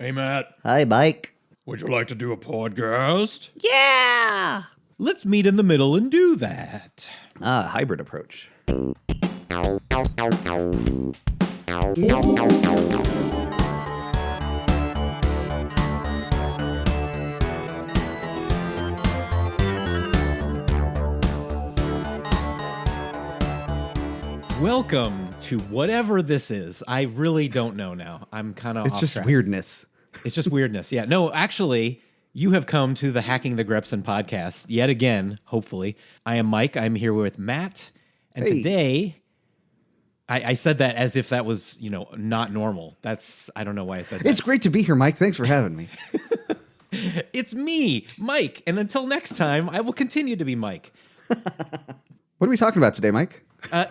Hey, Matt, Hi, Mike. would you like to do a podcast? Yeah! Let's meet in the middle and do that. Hybrid approach. Welcome to whatever this is. I really don't know now. I'm kind of It's off just track. weirdness. It's just weirdness. Yeah. No, actually, you have come to the Hacking the Grepson podcast yet again, hopefully. I am Mike. I'm here with Matt. And Hey. today, I said that as if that was, not normal. I don't know why I said that. It's great to be here, Mike. Thanks for having me. It's me, Mike. And until next time, I will continue to be Mike. What are we talking about today, Mike?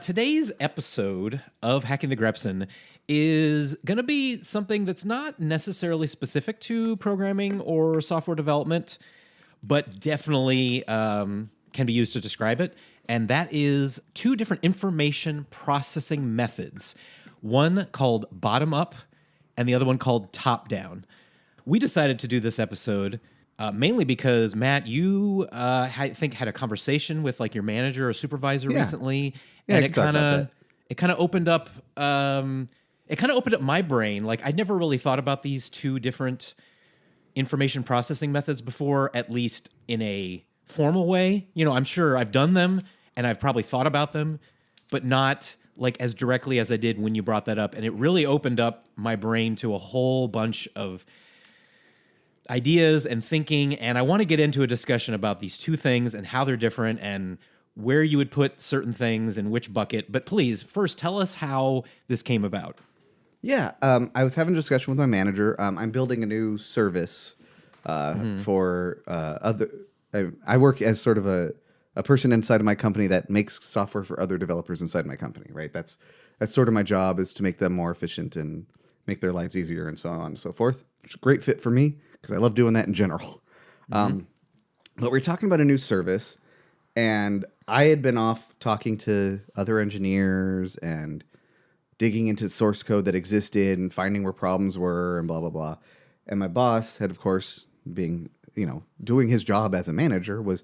Today's episode of Hacking the Grepson is going to be something that's not necessarily specific to programming or software development, but definitely can be used to describe it. And that is two different information processing methods, one called bottom-up and the other one called top-down. We decided to do this episode mainly because, Matt, you I think had a conversation with like your manager or supervisor recently, Yeah, and I can talk about it kind of opened up my brain. Like I'd never really thought about these two different information processing methods before, at least in a formal way. I'm sure I've done them and I've probably thought about them, but not like as directly as I did when you brought that up. And it really opened up my brain to a whole bunch of ideas and thinking. And I want to get into a discussion about these two things and how they're different and where you would put certain things in which bucket. But please, first, tell us how this came about. Yeah, I was having a discussion with my manager. I'm building a new service for other... I work as sort of a person inside of my company that makes software for other developers inside my company, right? That's sort of my job, is to make them more efficient and make their lives easier and so on and so forth. It's a great fit for me because I love doing that in general. But we're talking about a new service, and I had been off talking to other engineers and digging into source code that existed and finding where problems were and blah, blah, blah. And my boss had, of course, being, doing his job as a manager, was,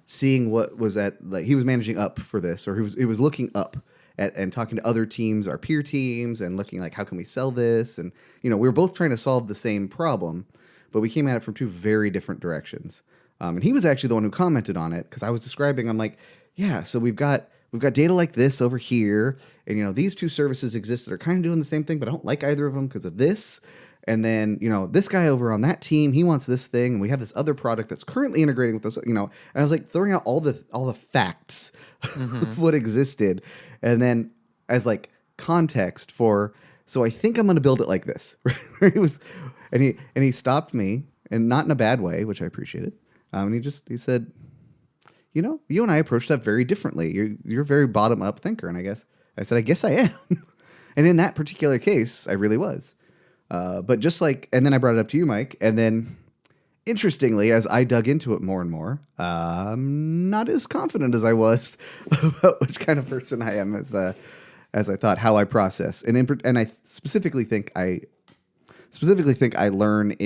seeing what was he was managing up for this, or he was looking up at and talking to other teams, our peer teams, and looking like, how can we sell this? And, we were both trying to solve the same problem, but we came at it from two very different directions. And he was actually the one who commented on it, because I was describing, I'm like, yeah, so we've got data like this over here, and these two services exist that are kind of doing the same thing, but I don't like either of them because of this. And then this guy over on that team, he wants this thing, and we have this other product that's currently integrating with those. And I was like throwing out all the facts of what existed, and then as like context for. So I think I'm going to build it like this. He stopped me, and not in a bad way, which I appreciated. And he said, you and I approach that very differently. You're a very bottom up thinker. And I said, I guess I am. And in that particular case, I really was. But just like, and then I brought it up to you, Mike. And then interestingly, as I dug into it more and more, I'm not as confident as I was about which kind of person I am as I thought, how I process. And I specifically think I learn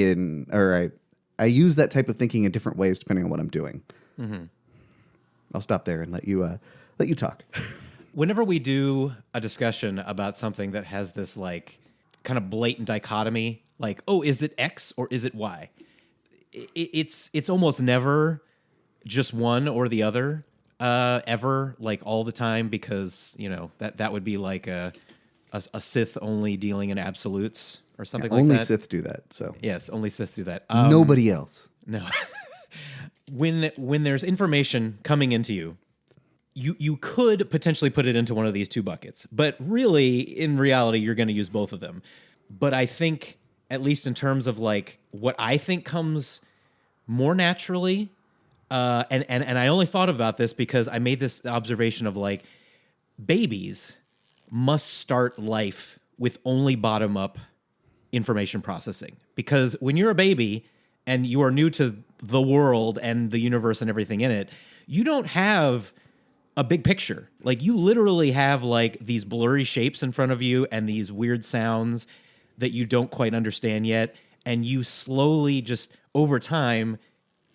I use that type of thinking in different ways depending on what I'm doing. Mm-hmm. I'll stop there and let you talk. Whenever we do a discussion about something that has this like kind of blatant dichotomy, like, oh, is it X or is it Y? It's almost never just one or the other, ever, like all the time, because that would be like a Sith only dealing in absolutes or something like that. Only Sith do that. So yes, only Sith do that. Nobody else. No. When there's information coming into you, you could potentially put it into one of these two buckets, but really, in reality, you're going to use both of them. But I think, at least in terms of like what I think comes more naturally, and I only thought about this because I made this observation of like babies must start life with only bottom-up information processing, because when you're a baby and you are new to the world and the universe and everything in it, you don't have a big picture. Like you literally have like these blurry shapes in front of you and these weird sounds that you don't quite understand yet, and you slowly just over time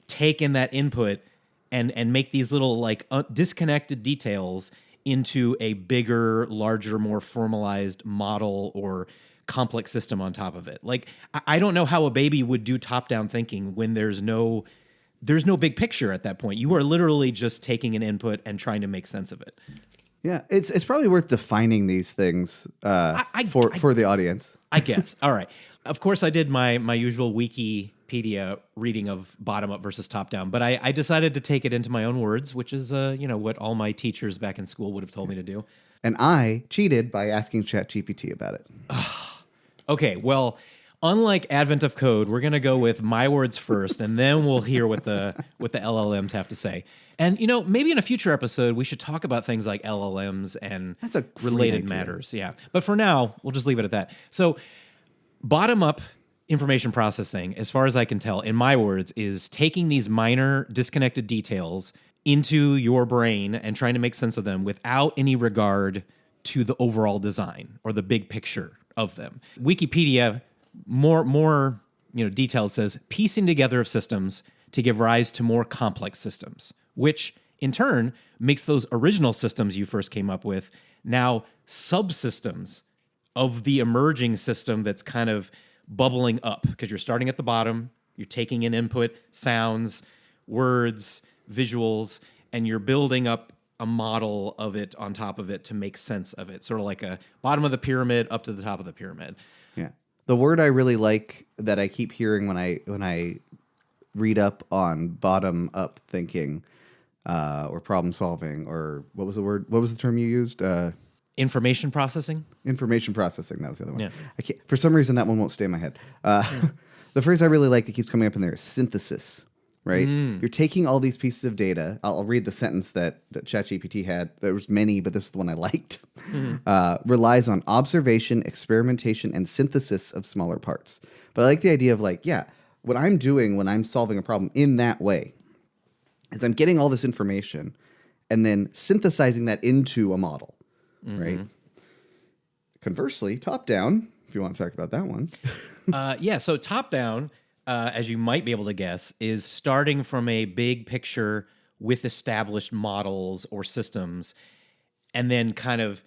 take in that input and make these little like disconnected details into a bigger, larger, more formalized model or complex system on top of it. Like I don't know how a baby would do top-down thinking when there's no big picture at that point. You are literally just taking an input and trying to make sense of it. Yeah, it's probably worth defining these things for the audience. I guess. All right. Of course, I did my usual Wikipedia reading of bottom up versus top down, but I decided to take it into my own words, which is what all my teachers back in school would have told me to do. And I cheated by asking ChatGPT about it. Okay, well, unlike Advent of Code, we're going to go with my words first, and then we'll hear what the LLMs have to say. And, maybe in a future episode, we should talk about things like LLMs and That's a great related idea. matters. Yeah. But for now, we'll just leave it at that. So bottom-up information processing, as far as I can tell, in my words, is taking these minor disconnected details into your brain and trying to make sense of them without any regard to the overall design or the big picture of them. Wikipedia, more detailed, says piecing together of systems to give rise to more complex systems, which in turn makes those original systems you first came up with now subsystems of the emerging system that's kind of bubbling up, because you're starting at the bottom, you're taking in input, sounds, words, visuals, and you're building up a model of it on top of it to make sense of it. Sort of like a bottom of the pyramid up to the top of the pyramid. Yeah. The word I really like that I keep hearing when I read up on bottom up thinking or problem solving, or what was the word? What was the term you used? Information processing? Information processing. That was the other one. Yeah. I can't, for some reason, that one won't stay in my head. The phrase I really like that keeps coming up in there is synthesis, right? You're taking all these pieces of data. I'll read the sentence that ChatGPT had. There was many, but this is the one I liked. Relies on observation, experimentation, and synthesis of smaller parts. But I like the idea of what I'm doing when I'm solving a problem in that way is I'm getting all this information and then synthesizing that into a model, right? Conversely, top-down, if you want to talk about that one. So top-down, as you might be able to guess, is starting from a big picture with established models or systems, and then kind of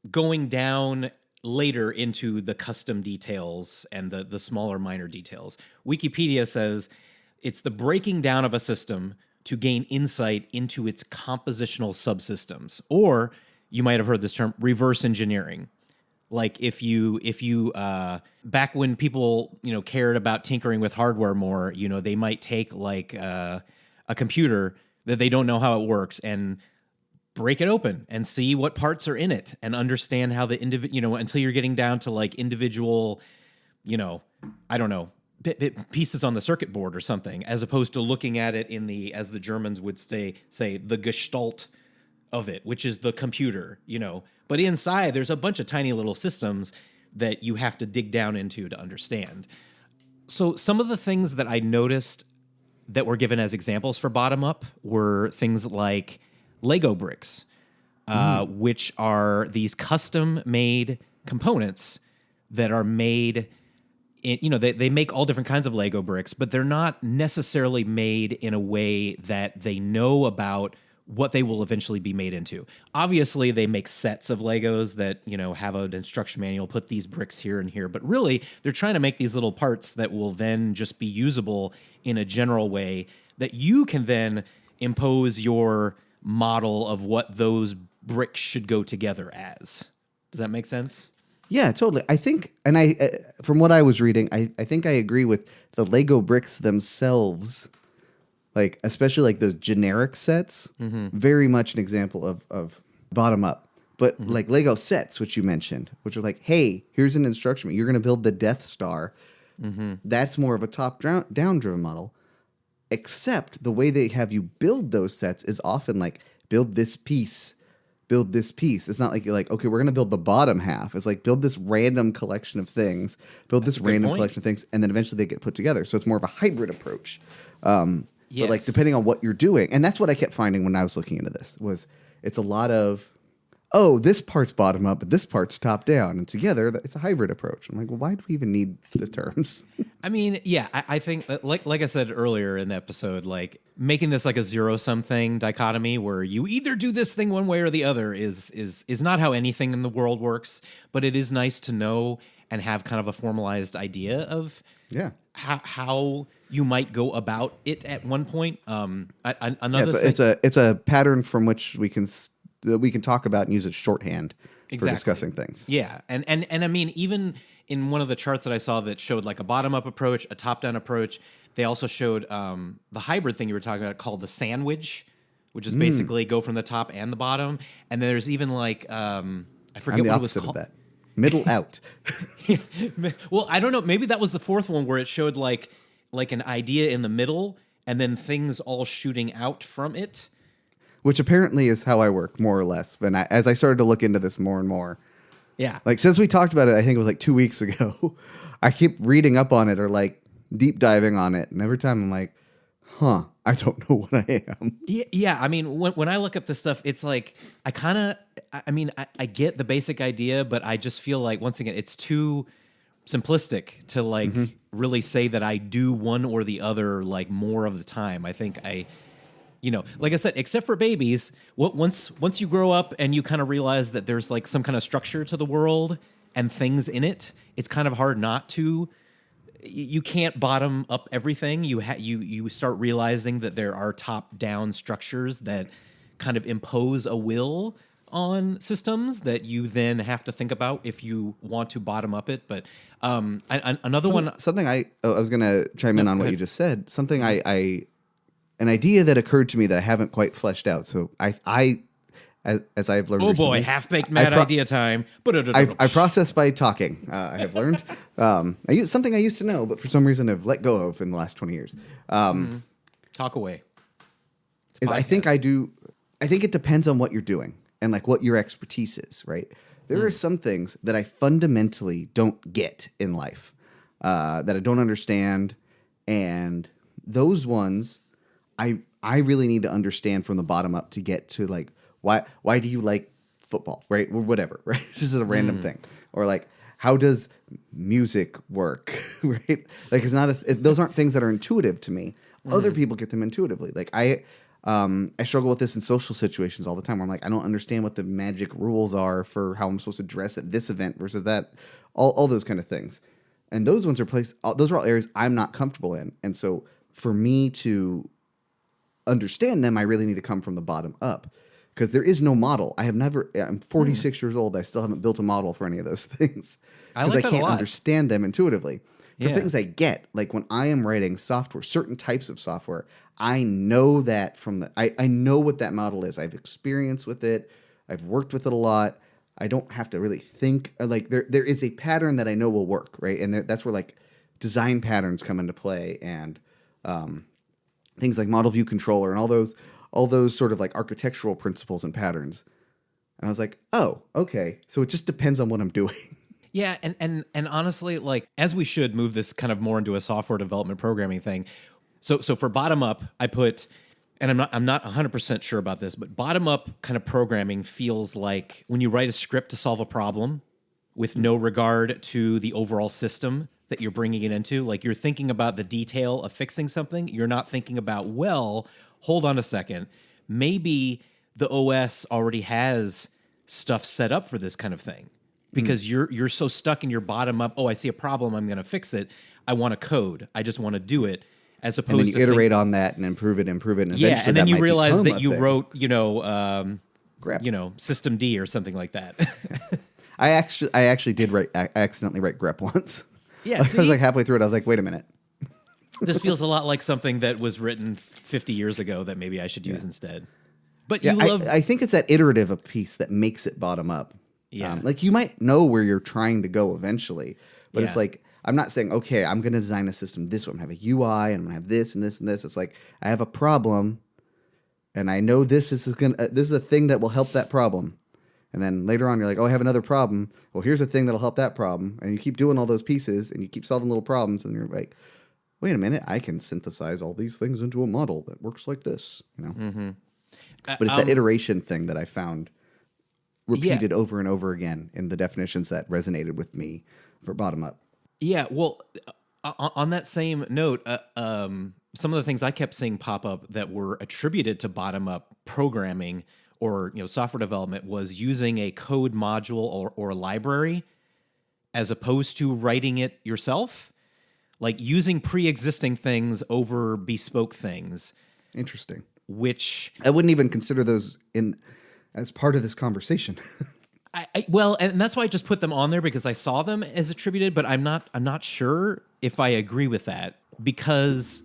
going down later into the custom details and the smaller minor details. Wikipedia says it's the breaking down of a system to gain insight into its compositional subsystems, or you might have heard this term, reverse engineering. Like if you back when people cared about tinkering with hardware more, they might take a computer that they don't know how it works and break it open and see what parts are in it and understand how the until you're getting down to individual, I don't know, pieces on the circuit board or something, as opposed to looking at it as the Germans would say the Gestalt of it, which is the computer, But inside, there's a bunch of tiny little systems that you have to dig down into to understand. So some of the things that I noticed that were given as examples for bottom up were things like Lego bricks, which are these custom-made components that are made they make all different kinds of Lego bricks, but they're not necessarily made in a way that they know about what they will eventually be made into. Obviously, they make sets of Legos that, have an instruction manual, put these bricks here and here, but really, they're trying to make these little parts that will then just be usable in a general way that you can then impose your model of what those bricks should go together as. Does that make sense? Yeah, totally. I think, and from what I was reading, I think I agree with the Lego bricks themselves, especially those generic sets, very much an example of bottom up. But Lego sets, which you mentioned, which are hey, here's an instruction. You're going to build the Death Star. That's more of a top-down driven model. Except the way they have you build those sets is often build this piece. Build this piece. It's not you're okay, we're going to build the bottom half. It's build this random collection of things, collection of things, and then eventually they get put together. So it's more of a hybrid approach. Yes. But depending on what you're doing, and that's what I kept finding when I was looking into this, was it's a lot of oh, this part's bottom up, but this part's top down, and together it's a hybrid approach. I'm like, well, why do we even need the terms? I mean, yeah, I think like I said earlier in the episode, like making this like a zero sum thing dichotomy where you either do this thing one way or the other is not how anything in the world works. But it is nice to know and have kind of a formalized idea of Yeah. how you might go about it at one point. Another Yeah, thing, it's a pattern from which we can talk about and use as shorthand for Exactly. discussing things. Yeah, and I mean, even in one of the charts that I saw that showed like a bottom up approach, a top down approach, they also showed the hybrid thing you were talking about called the sandwich, which is basically go from the top and the bottom. And then there's even like I forget I'm the what it was opposite called. of that. Middle out. Well, I don't know. Maybe that was the fourth one where it showed like an idea in the middle and then things all shooting out from it. Which apparently is how I work, more or less. But as I started to look into this more and more, Yeah. like since we talked about it, I think it was like 2 weeks ago, I keep reading up on it or like deep diving on it. And every time I'm like, huh, I don't know what I am. Yeah. I mean, when I look up this stuff, it's like I get the basic idea, but I just feel like once again, it's too simplistic to like really say that I do one or the other like more of the time. I think like I said, except for babies, once you grow up and you kind of realize that there's like some kind of structure to the world and things in it, it's kind of hard not to. You can't bottom up everything. You start realizing that there are top down structures that kind of impose a will on systems that you then have to think about if you want to bottom up it. But another one, Something I was going to chime in on what you just said. Something an idea that occurred to me that I haven't quite fleshed out. So as I've learned. oh recently, boy, half baked mad idea time. I process by talking. I have learned. Something I used to know, but for some reason I've let go of in the last 20 years. Talk away. I think it depends on what you're doing and like what your expertise is, right? There are some things that I fundamentally don't get in life, that I don't understand. And those ones I really need to understand from the bottom up to get to like, why do you like football, right? Or whatever, right? It's just a random thing. Or like, how does music work, right? Like those aren't things that are intuitive to me. Other people get them intuitively. Like I struggle with this in social situations all the time where I'm like, I don't understand what the magic rules are for how I'm supposed to dress at this event versus that, all those kind of things. And those ones those are all areas I'm not comfortable in. And so for me to understand them, I really need to come from the bottom up because there is no model. I'm 46 years old. I still haven't built a model for any of those things because I can't understand them intuitively. For things I get, like when I am writing software, certain types of software, I know that I know what that model is. I've experienced with it. I've worked with it a lot. I don't have to really think. Like there is a pattern that I know will work, right? And that's where like design patterns come into play and things like model view controller and all those sort of like architectural principles and patterns. And I was like, oh, okay. So it just depends on what I'm doing. Yeah, and honestly, like as we should move this kind of more into a software development programming thing. So for bottom up, I put, and I'm not 100% sure about this, but bottom up kind of programming feels like when you write a script to solve a problem with no regard to the overall system that you're bringing it into. Like you're thinking about the detail of fixing something. You're not thinking about, well, hold on a second. Maybe the OS already has stuff set up for this kind of thing because you're so stuck in your bottom up. Oh, I see a problem. I'm going to fix it. I want a code. I just want to do it. As opposed and then you to iterate on that and improve it. And yeah, and then you realize that you thing. wrote, Grep. System D or something like that. I actually did write. I accidentally write grep once. Yeah, I was like halfway through it. I was like, wait a minute. This feels a lot like something that was written 50 years ago that maybe I should use instead. But Yeah, you love. I think it's that iterative piece that makes it bottom up. Yeah. Like you might know where you're trying to go eventually, but it's Yeah. like I'm not saying, okay, I'm going to design a system this way. I'm going to have a UI and I'm going to have this and this and this. It's like I have a problem, and I know this is a thing that will help that problem. And then later on, you're like, oh, I have another problem. Well, here's a thing that'll help that problem. And you keep doing all those pieces, and you keep solving little problems, and you're like, wait a minute, I can synthesize all these things into a model that works like this. But it's that iteration thing that I found repeated over and over again in the definitions that resonated with me for bottom up. Yeah, well, on that same note, some of the things I kept seeing pop up that were attributed to bottom-up programming or software development was using a code module or a library as opposed to writing it yourself, like using pre-existing things over bespoke things. Interesting. Which I wouldn't even consider those as part of this conversation. Well, and that's why I just put them on there because I saw them as attributed, but I'm not sure if I agree with that, because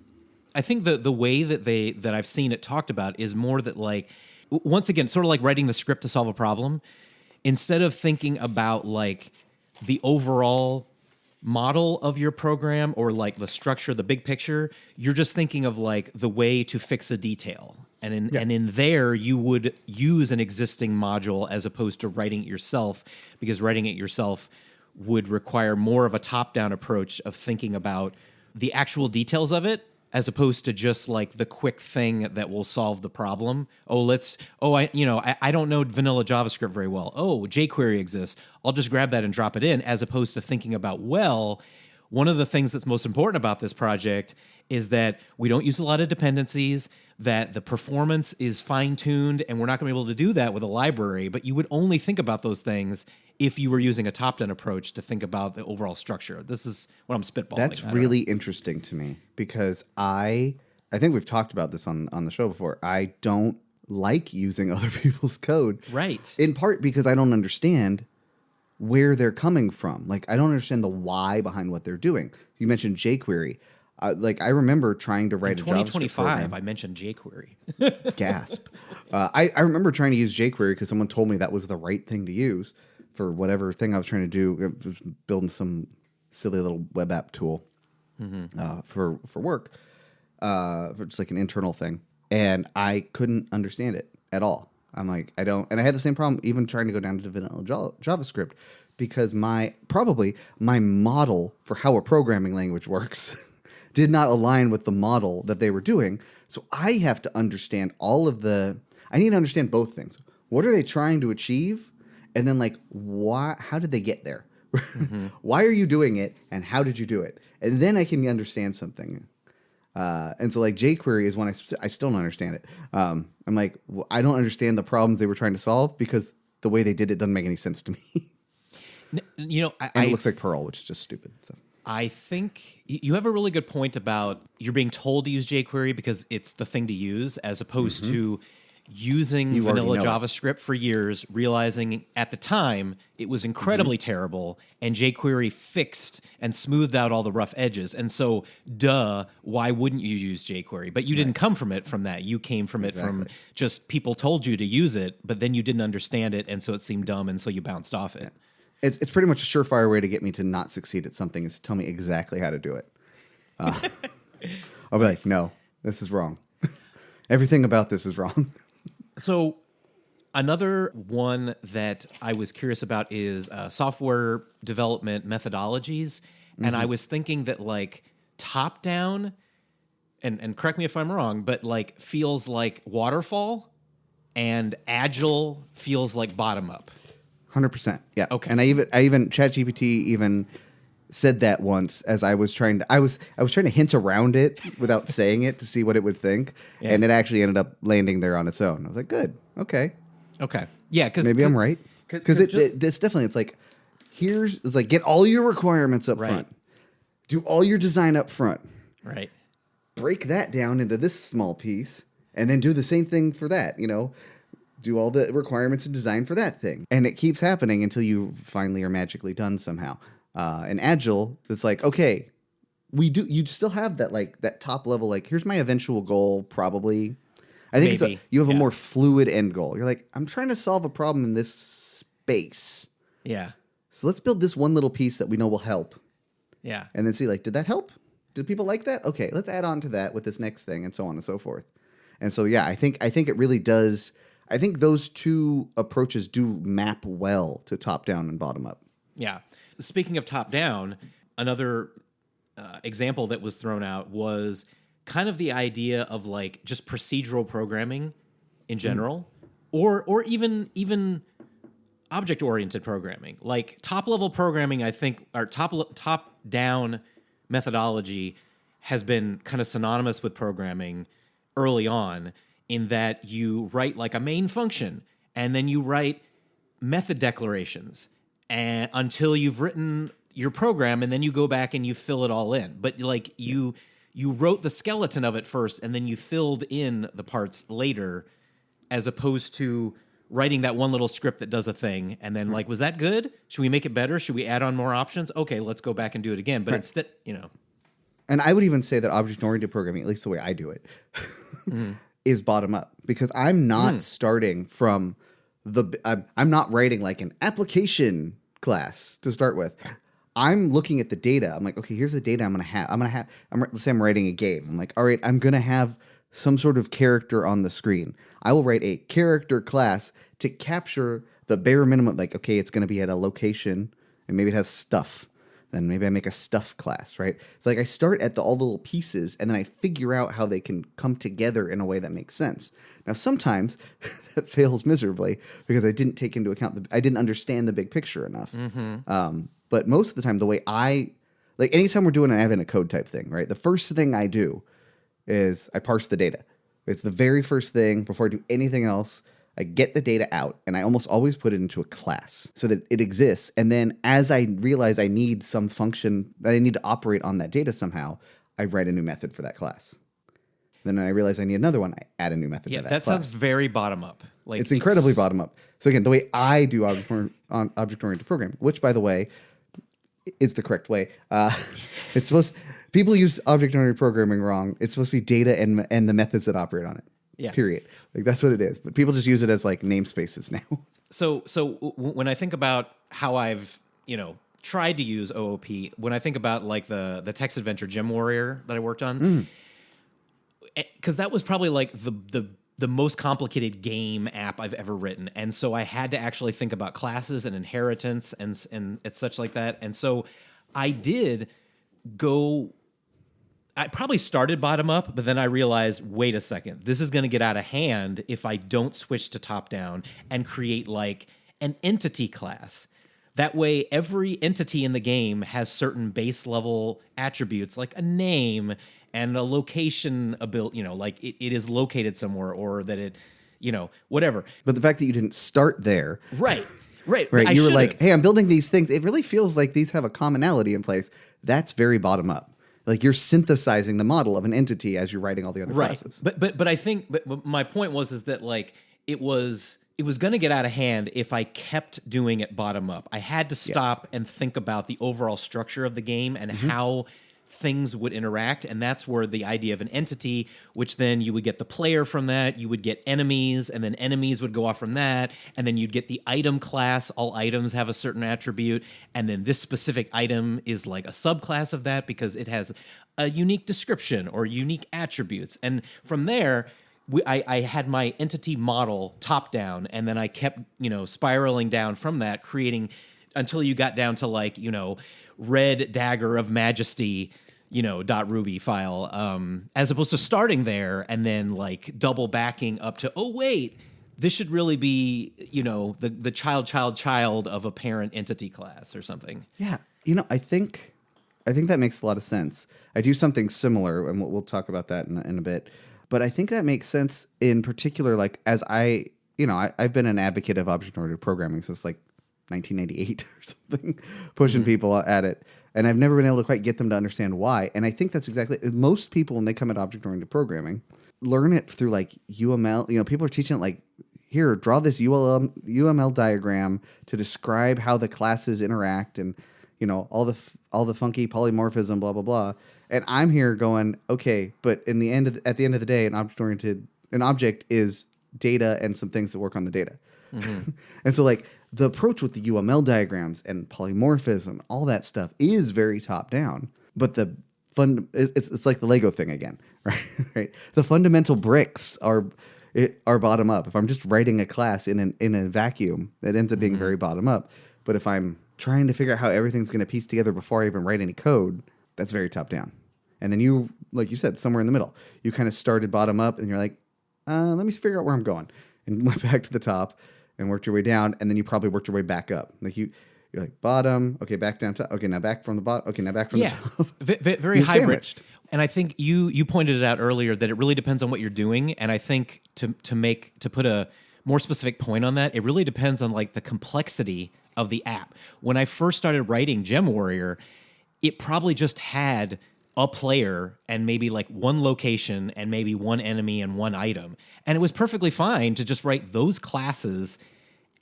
I think the way that I've seen it talked about is more that, like, once again, sort of like writing the script to solve a problem, instead of thinking about like the overall model of your program or like the structure, the big picture, you're just thinking of like the way to fix a detail. And in there, you would use an existing module as opposed to writing it yourself, because writing it yourself would require more of a top-down approach of thinking about the actual details of it, as opposed to just like the quick thing that will solve the problem. I don't know vanilla JavaScript very well. Oh, jQuery exists. I'll just grab that and drop it in, as opposed to thinking about, well, one of the things that's most important about this project is that we don't use a lot of dependencies, that the performance is fine-tuned, and we're not going to be able to do that with a library, but you would only think about those things if you were using a top-down approach to think about the overall structure. This is what I'm spitballing. That's really interesting to me, because I think we've talked about this on the show before. I don't like using other people's code. Right. In part because I don't understand where they're coming from. Like, I don't understand the why behind what they're doing. You mentioned jQuery. I remember trying to write a JavaScript 2025, I mentioned jQuery. Gasp. I remember trying to use jQuery because someone told me that was the right thing to use for whatever thing I was trying to do. I was building some silly little web app tool for work, for just like an internal thing. And I couldn't understand it at all. I'm like, I don't. And I had the same problem even trying to go down to vanilla JavaScript, because my model for how a programming language works did not align with the model that they were doing. So I have to understand I need to understand both things. What are they trying to achieve? And then, like, how did they get there? Mm-hmm. Why are you doing it? And how did you do it? And then I can understand something. And so, like, jQuery is when I still don't understand it. I'm like, I don't understand the problems they were trying to solve, because the way they did it doesn't make any sense to me. It looks like Perl, which is just stupid. So I think you have a really good point about you're being told to use jQuery because it's the thing to use, as opposed to using vanilla JavaScript for years, realizing at the time it was incredibly terrible, and jQuery fixed and smoothed out all the rough edges. And so, why wouldn't you use jQuery? But you didn't come from that. You came from it from just people told you to use it, but then you didn't understand it, and so it seemed dumb, and so you bounced off it. Yeah. It's pretty much a surefire way to get me to not succeed at something, is to tell me exactly how to do it. I'll be like, no, this is wrong. Everything about this is wrong. So another one that I was curious about is software development methodologies. And I was thinking that, like, top down, and correct me if I'm wrong, but like feels like waterfall, and agile feels like bottom up. 100%. Yeah. Okay. And I even ChatGPT even said that once, as I was trying to hint around it without saying it to see what it would think, and it actually ended up landing there on its own. I was like, good. Okay. Yeah, because maybe I'm right. Because it's definitely, it's like, it's like, get all your requirements up front, do all your design up front, right? Break that down into this small piece, and then do the same thing for that. Do all the requirements and design for that thing. And it keeps happening until you finally are magically done somehow. And Agile, it's like, okay, you still have that, like, that top level, like, here's my eventual goal, probably. I think you have a more fluid end goal. You're like, I'm trying to solve a problem in this space. Yeah. So let's build this one little piece that we know will help. Yeah. And then see, like, did that help? Did people like that? Okay, let's add on to that with this next thing, and so on and so forth. And so, yeah, I think it really does. I think those two approaches do map well to top down and bottom up. Yeah. Speaking of top down, another example that was thrown out was kind of the idea of, like, just procedural programming in general, or even object-oriented programming. Like top-level programming, I think, or top-down methodology has been kind of synonymous with programming early on, in that you write like a main function and then you write method declarations and until you've written your program, and then you go back and you fill it all in. But like you wrote the skeleton of it first and then you filled in the parts later, as opposed to writing that one little script that does a thing and then like, was that good? Should we make it better? Should we add on more options? Okay, let's go back and do it again. But instead, And I would even say that object-oriented programming, at least the way I do it, is bottom up, because I'm not starting from I'm not writing like an application class to start with. I'm looking at the data. I'm like, okay, here's the data I'm going to have. Let's say I'm writing a game. I'm like, all right, I'm going to have some sort of character on the screen. I will write a character class to capture the bare minimum. Like, okay, it's going to be at a location and maybe it has stuff. Then maybe I make a stuff class, right? It's like I start at all the little pieces and then I figure out how they can come together in a way that makes sense. Now, sometimes that fails miserably because I didn't take into account I didn't understand the big picture enough. But most of the time, the way anytime we're doing an advent of code type thing, right? The first thing I do is I parse the data. It's the very first thing before I do anything else. I get the data out, and I almost always put it into a class so that it exists. And then as I realize I need some function, that I need to operate on that data somehow, I write a new method for that class. Then I realize I need another one, I add a new method to that class. Sounds very bottom up. Like it's incredibly bottom up. So again, the way I do object-oriented programming, which by the way is the correct way. It's supposed people use object-oriented programming wrong. It's supposed to be data and the methods that operate on it. Yeah. Period. Like that's what it is. But people just use it as like namespaces now. So when I think about how I've tried to use OOP, when I think about like the text adventure Gem Warrior that I worked on, because that was probably like the most complicated game app I've ever written, and so I had to actually think about classes and inheritance and it's such like that, and so I did go. I probably started bottom up, but then I realized, wait a second, this is going to get out of hand if I don't switch to top down and create like an entity class. That way, every entity in the game has certain base level attributes like a name and a location ability, like it is located somewhere, or that it, whatever. But the fact that you didn't start there. Right. You were like, hey, I'm building these things. It really feels like these have a commonality in place. That's very bottom up. Like you're synthesizing the model of an entity as you're writing all the other classes. But I think but my point was that like it was going to get out of hand if I kept doing it bottom up. I had to stop and think about the overall structure of the game and how things would interact, and that's where the idea of an entity, which then you would get the player from that, you would get enemies, and then enemies would go off from that, and then you'd get the item class. All items have a certain attribute, and then this specific item is like a subclass of that because it has a unique description or unique attributes. And from there, I had my entity model top down, and then I kept spiraling down from that, creating until you got down to like red dagger of majesty .ruby file, as opposed to starting there and then like double backing up to, oh wait, this should really be the child of a parent entity class or something. Yeah, I think that makes a lot of sense. I do something similar, and we'll talk about that in a bit. But I think that makes sense in particular, like as I've been an advocate of object-oriented programming since like 1998 or something, pushing people at it. And I've never been able to quite get them to understand why. And I think that's exactly, most people when they come at object-oriented programming, learn it through like UML. People are teaching it like, here, draw this UML diagram to describe how the classes interact and, all the funky polymorphism, blah, blah, blah. And I'm here going, okay, but at the end of the day, an object is data and some things that work on the data. And so like the approach with the UML diagrams and polymorphism, all that stuff is very top down, but it's like the Lego thing again, right? The fundamental bricks are bottom up. If I'm just writing a class in a vacuum, that ends up being very bottom up. But if I'm trying to figure out how everything's going to piece together before I even write any code, that's very top down. And then you, like you said, somewhere in the middle, you kind of started bottom up and you're like, let me figure out where I'm going, and went back to the top. and worked your way down, and then you probably worked your way back up. Like you're like bottom, okay, back down top, okay, now back from the bottom, okay, now back from the top. Very You're hybrid. sandwiched. And I think you pointed it out earlier that it really depends on what you're doing. And I think to put a more specific point on that, it really depends on like the complexity of the app. When I first started writing Gem Warrior, it probably just had a player and maybe like one location and maybe one enemy and one item. And it was perfectly fine to just write those classes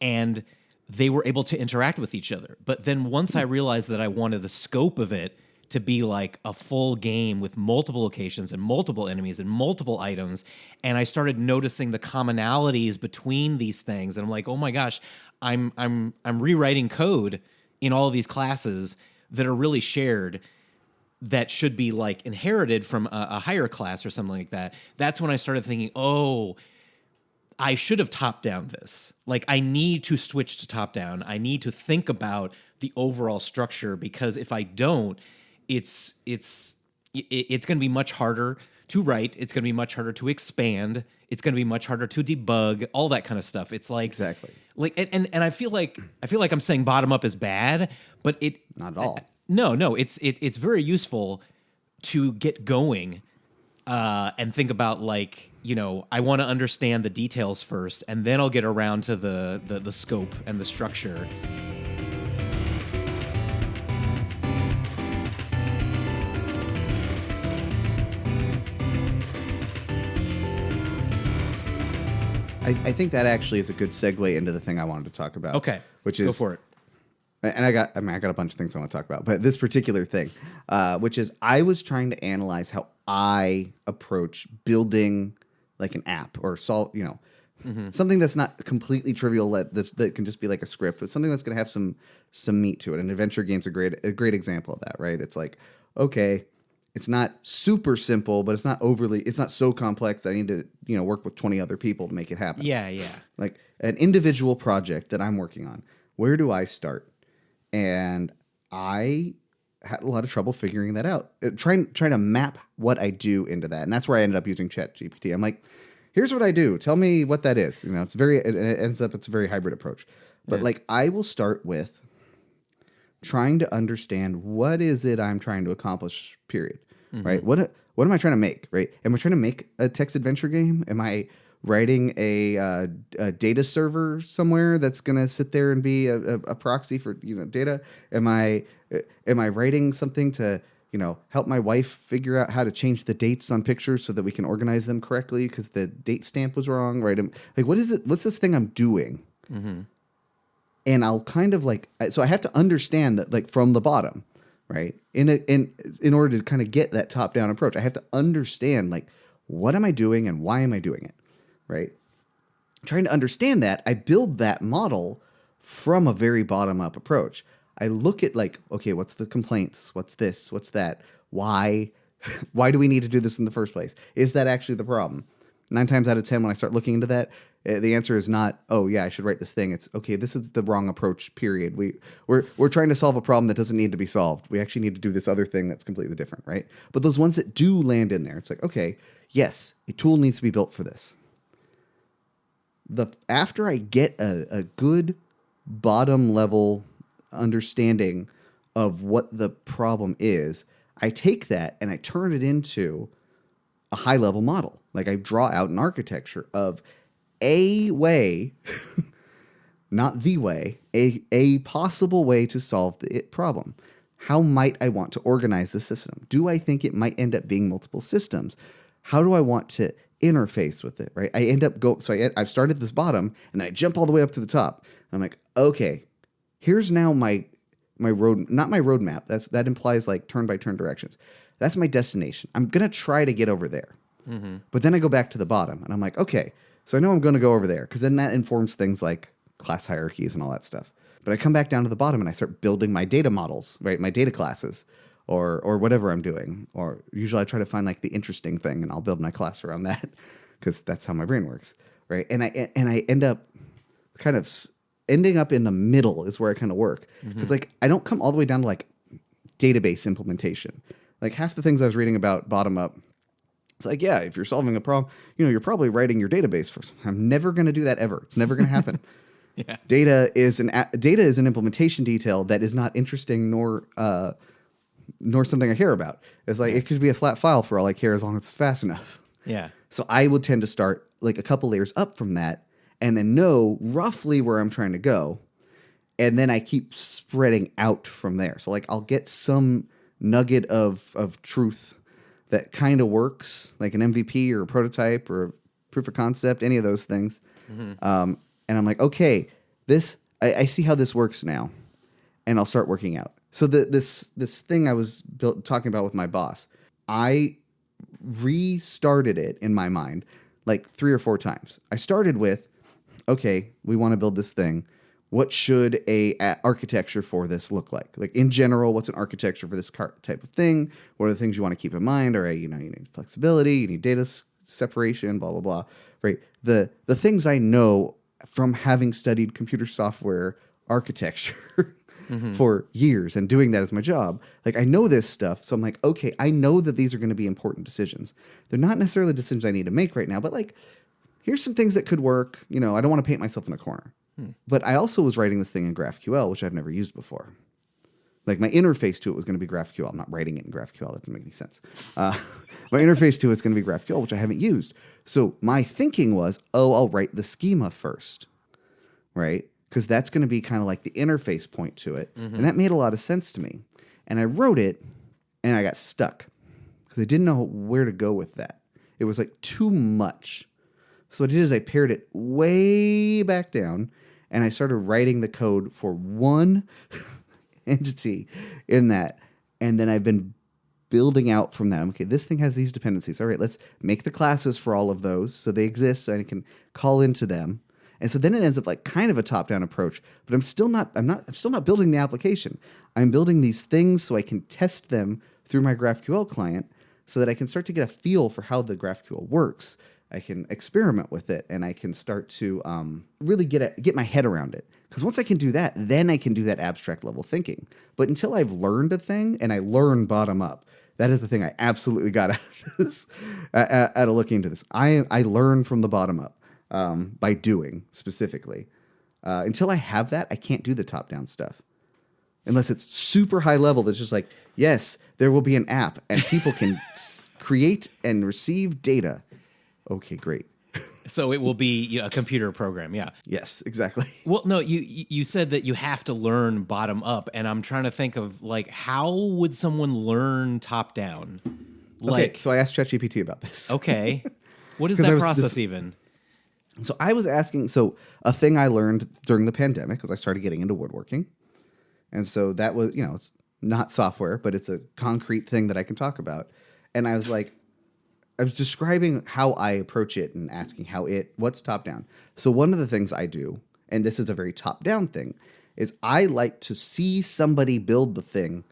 and they were able to interact with each other. But then once I realized that I wanted the scope of it to be like a full game with multiple locations and multiple enemies and multiple items, and I started noticing the commonalities between these things, and I'm like, oh my gosh, I'm rewriting code in all of these classes that are really shared, that should be like inherited from a higher class or something like that. That's when I started thinking, oh, I should have top down this. Like I need to switch to top down. I need to think about the overall structure, because if I don't, it's going to be much harder to write. It's going to be much harder to expand. It's going to be much harder to debug, all that kind of stuff. It's like Exactly. like, and I feel like I'm saying bottom up is bad, but it Not at all. No, it's very useful to get going and think about like, you know, I want to understand the details first, and then I'll get around to the scope and the structure. I think that actually is a good segue into the thing I wanted to talk about. Okay, which is go for it. And I got a bunch of things I want to talk about, but this particular thing, which is I was trying to analyze how I approach building like an app or solve, you know, something that's not completely trivial that can just be like a script, but something that's going to have some meat to it. And adventure game's a great example of that, right? It's like, okay, it's not super simple, but it's not so complex that I need to, you know, work with 20 other people to make it happen. Yeah. Like an individual project that I'm working on, where do I start? And I had a lot of trouble figuring that out, trying to map what I do into that. And that's where I ended up using ChatGPT. I'm like, here's what I do. Tell me what that is. You know, it's a very hybrid approach. But like, I will start with trying to understand what is it I'm trying to accomplish, period. Right? What am I trying to make, right? Am I trying to make a text adventure game? Am I writing a data server somewhere that's going to sit there and be a proxy for, you know, data? Am I writing something to, you know, help my wife figure out how to change the dates on pictures so that we can organize them correctly because the date stamp was wrong, right? Like, what is it? What's this thing I'm doing? And I'll kind of like, so I have to understand that like from the bottom, right? In order to kind of get that top down approach, I have to understand like, what am I doing and why am I doing it? Right? Trying to understand that, I build that model from a very bottom-up approach. I look at like, okay, what's the complaints? What's this? What's that? Why? Why do we need to do this in the first place? Is that actually the problem? 9 times out of 10, when I start looking into that, the answer is not, oh yeah, I should write this thing. It's okay, this is the wrong approach, period. We're trying to solve a problem that doesn't need to be solved. We actually need to do this other thing that's completely different, right? But those ones that do land in there, it's like, okay, yes, a tool needs to be built for this. After I get a good bottom level understanding of what the problem is, I take that and I turn it into a high level model. Like I draw out an architecture of a way, not the way, a possible way to solve the problem. How might I want to organize the system? Do I think it might end up being multiple systems? How do I want to interface with it, right? I end up I've started this bottom and then I jump all the way up to the top. I'm like, okay, here's now my road, not my roadmap. That implies like turn by turn directions. That's my destination. I'm going to try to get over there. But then I go back to the bottom and I'm like, okay, so I know I'm going to go over there because then that informs things like class hierarchies and all that stuff. But I come back down to the bottom and I start building my data models, right? My data classes. Or whatever I'm doing. Or usually I try to find like the interesting thing and I'll build my class around that because that's how my brain works, right? And I end up kind of ending up in the middle is where I kind of work. Because like I don't come all the way down to like database implementation. Like half the things I was reading about bottom up, it's like, yeah, if you're solving a problem, you know, you're probably writing your database first. I'm never going to do that ever. It's never going to happen. Yeah. Data is an implementation detail that is not interesting nor something I care about. It's like it could be a flat file for all I care as long as it's fast enough. Yeah. So I would tend to start like a couple layers up from that and then know roughly where I'm trying to go. And then I keep spreading out from there. So like I'll get some nugget of truth that kind of works, like an MVP or a prototype or a proof of concept, any of those things. And I'm like, okay, I see how this works now, and I'll start working out. So this thing I was talking about with my boss, I restarted it in my mind like 3 or 4 times. I started with, okay, we want to build this thing. What should a architecture for this look like? Like in general, what's an architecture for this type of thing? What are the things you want to keep in mind? All right, you need flexibility, you need data separation, blah blah blah. Right. The things I know from having studied computer software architecture for years and doing that as my job. Like I know this stuff. So I'm like, okay, I know that these are going to be important decisions. They're not necessarily decisions I need to make right now, but like, here's some things that could work. I don't want to paint myself in a corner. But I also was writing this thing in GraphQL, which I've never used before. Like my interface to it was going to be GraphQL. I'm not writing it in GraphQL. That doesn't make any sense. My interface to it's going to be GraphQL, which I haven't used. So my thinking was, I'll write the schema first, right? Because that's going to be kind of like the interface point to it. And that made a lot of sense to me. And I wrote it, and I got stuck because I didn't know where to go with that. It was like too much. So what I did is I pared it way back down, and I started writing the code for one entity in that. And then I've been building out from that. Okay, this thing has these dependencies. All right, let's make the classes for all of those so they exist so I can call into them. And so then it ends up like kind of a top-down approach, but I'm still not building the application. I'm building these things so I can test them through my GraphQL client so that I can start to get a feel for how the GraphQL works. I can experiment with it, and I can start to really get my head around it. Because once I can do that, then I can do that abstract level thinking. But until I've learned a thing, and I learn bottom up, that is the thing I absolutely got out of this, out of looking into this. I learn from the bottom up by doing specifically. Until I have that, I can't do the top down stuff. Unless it's super high level that's just like, yes, there will be an app, and people can create and receive data. Okay, great. So it will be a computer program, yeah. Yes, exactly. Well, no, you said that you have to learn bottom up, and I'm trying to think of like how would someone learn top down? Okay, so I asked ChatGPT about this. Okay, what is that process even? So I was asking. So a thing I learned during the pandemic because I started getting into woodworking, and so that was it's not software, but it's a concrete thing that I can talk about. And I was like, I was describing how I approach it and asking what's top down. So one of the things I do, and this is a very top down thing, is I like to see somebody build the thing,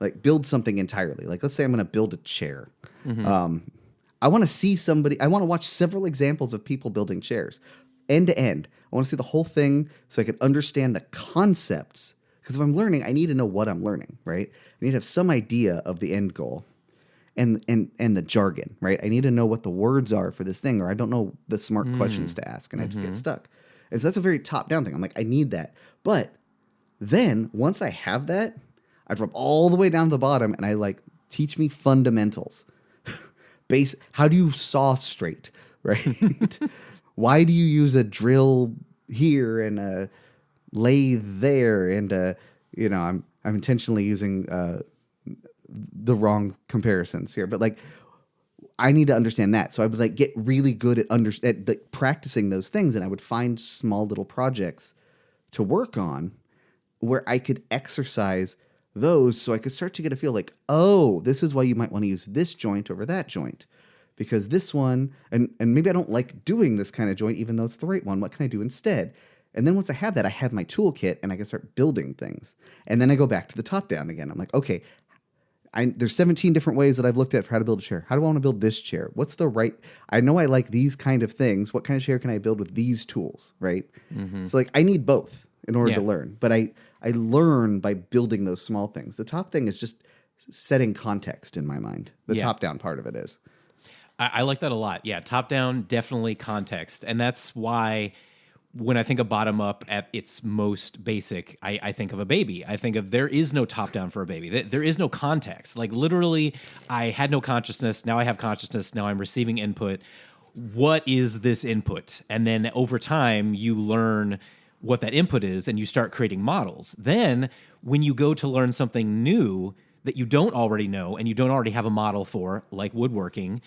like build something entirely. Like let's say I'm going to build a chair. I want to see somebody, I want to watch several examples of people building chairs end to end. I want to see the whole thing so I can understand the concepts. Because if I'm learning, I need to know what I'm learning, right? I need to have some idea of the end goal. And the jargon, right? I need to know what the words are for this thing, or I don't know the smart questions to ask, and I just get stuck. And so that's a very top-down thing. I'm like, I need that. But then, once I have that, I drop all the way down to the bottom, and I teach me fundamentals. How do you saw straight, right? Why do you use a drill here and a lathe there? And, I'm intentionally using... the wrong comparisons here, but I need to understand that. So I would get really good at practicing those things, and I would find small little projects to work on where I could exercise those so I could start to get a feel oh, this is why you might want to use this joint over that joint because this one, and maybe I don't like doing this kind of joint even though it's the right one. What can I do instead? And then once I have that, I have my toolkit and I can start building things. And then I go back to the top down again. I'm like, okay, there's 17 different ways that I've looked at for how to build a chair. How do I want to build this chair? What's the right... I know I like these kind of things. What kind of chair can I build with these tools, right? So I need both in order to learn. But I learn by building those small things. The top thing is just setting context in my mind. The top-down part of it is. I like that a lot. Yeah, top-down, definitely context. And that's why when I think of bottom up at its most basic, I think of a baby. I think of there is no top down for a baby. There is no context. Like literally, I had no consciousness. Now I have consciousness. Now I'm receiving input. What is this input? And then over time, you learn what that input is and you start creating models. Then when you go to learn something new that you don't already know and you don't already have a model for, like woodworking,